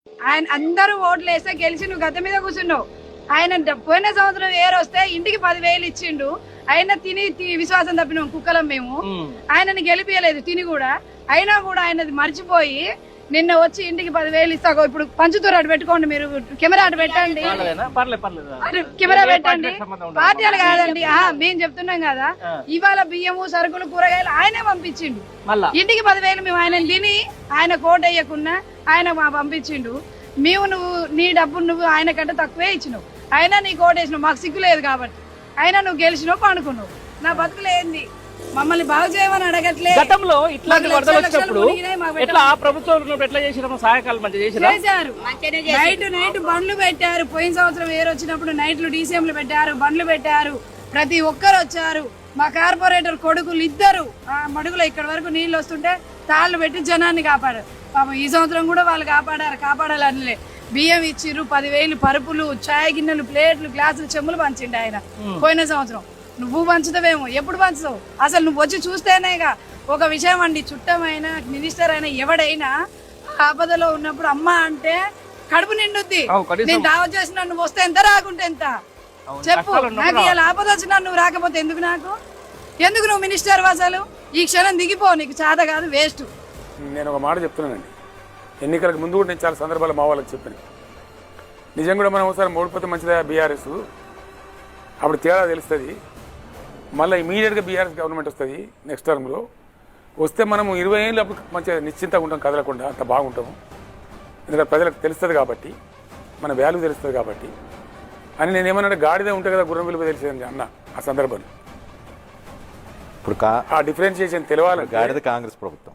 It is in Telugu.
ఆయన అందరూ ఓట్లు వేస్తే గెలిచి నువ్వు గద్దె మీద కూర్చున్నావు. ఆయన పోయిన సంవత్సరం ఏరు వస్తే ఇంటికి 10,000 ఇచ్చిండు. ఆయన తిని విశ్వాసం తప్పినాం కుక్కలం మేము. ఆయనని గెలిపియలేదు తిని కూడా. అయినా కూడా ఆయనది మర్చిపోయి నిన్న వచ్చి ఇంటికి 10,000 ఇస్తా. ఇప్పుడు పంచుతూరు అటు పెట్టుకోండి, మీరు కెమెరా అటు పెట్టండి, కెమెరా పెట్టండి. పార్టీలు కాదండి, మేము చెప్తున్నాం కదా. ఇవాళ బియ్యము సరుకులు కూరగాయలు ఆయనే పంపించిండు ఇంటికి 10,000. మేము ఆయన తిని ఆయన కోట్ వేయకున్నా ఆయన పంపించిండు. మేము నువ్వు నీ డబ్బు నువ్వు ఆయన కంటే తక్కువే ఇచ్చినావు. అయినా నీ కోట్ వేసినావు, మాకు సిగ్గు లేదు కాబట్టి. అయినా నువ్వు గెలిచినావు, పండుకున్నావు. నా బతుకులేంది, మమ్మల్ని బాగు చేయమని అడగట్లే. గతంలో ఇట్లాంటి వరదలు వచ్చినప్పుడు ఎట్లా ప్రభుత్వం ఎట్లా చేసినారు? సహాయకాలు మంచిగా చేశారు. నైట్ బండ్లు పెట్టారు. పోయిన సంవత్సరం ఏరు వచ్చినప్పుడు నైట్లు డీసీఎంలు పెట్టారు, బండ్లు పెట్టారు. ప్రతి ఒక్కరు వచ్చారు. మా కార్పొరేటర్ కొడుకులు ఇద్దరు మడుగులో ఇక్కడ వరకు నీళ్లు వస్తుంటే తాళ్ళు పెట్టి జనాన్ని కాపాడారు. పాపం ఈ సంవత్సరం కూడా వాళ్ళు కాపాడాలని బియ్యం ఇచ్చిర్రు, 10,000 పరుపులు, చాయ్ గిన్నెలు, ప్లేట్లు, గ్లాసులు, చెమ్ములు పంచిండు ఆయన పోయిన సంవత్సరం. నువ్వు పంచుతావేమో, ఎప్పుడు పంచుతావు? అసలు నువ్వు వచ్చి చూస్తేనేగా. ఒక విషయం అండి, చుట్టమైనా మినిస్టర్ అయినా ఎవడైనా ఆపదలో ఉన్నప్పుడు అమ్మ అంటే కడుపు నిండుద్ది. నేను దావా చేసిన నువ్వు వస్తే ఎంత, రాకుంటే ఎంత చెప్పు. నాకు ఇలా ఆపద వచ్చినా నువ్వు రాకపోతే ఎందుకు? ఎందుకు నువ్వు మినిస్టర్? అసలు ఈ క్షణం దిగిపో, నీకు చేత కాదు, వేస్ట్. నేను ఒక మాట చెప్తున్నానండి, ఎన్నికలకు ముందు కూడా నేను చాలా సందర్భాలు మా వాళ్ళకి చెప్పాను. నిజం కూడా మనం ఒకసారి ఓడిపోతే మంచిదా బీఆర్ఎస్, అప్పుడు తేడా తెలుస్తుంది. మళ్ళీ ఇమీడియట్గా బీఆర్ఎస్ గవర్నమెంట్ వస్తుంది నెక్స్ట్ టర్మ్లో. వస్తే మనం 20 ఏళ్ళు అప్పుడు మంచిగా నిశ్చింతగా ఉంటాం, కదలకుండా అంత బాగుంటాము. ఎందుకంటే ప్రజలకు తెలుస్తుంది కాబట్టి, మన వాల్యూ తెలుస్తుంది కాబట్టి అని. నేనేమన్నా గాడిదే ఉంటే కదా గుర్రం విలువ తెలిసేది అన్న ఆ సందర్భంలో. ఇప్పుడు ఆ డిఫరెన్షియేషన్ తెలవాలి. గాడిద కాంగ్రెస్ ప్రభుత్వం.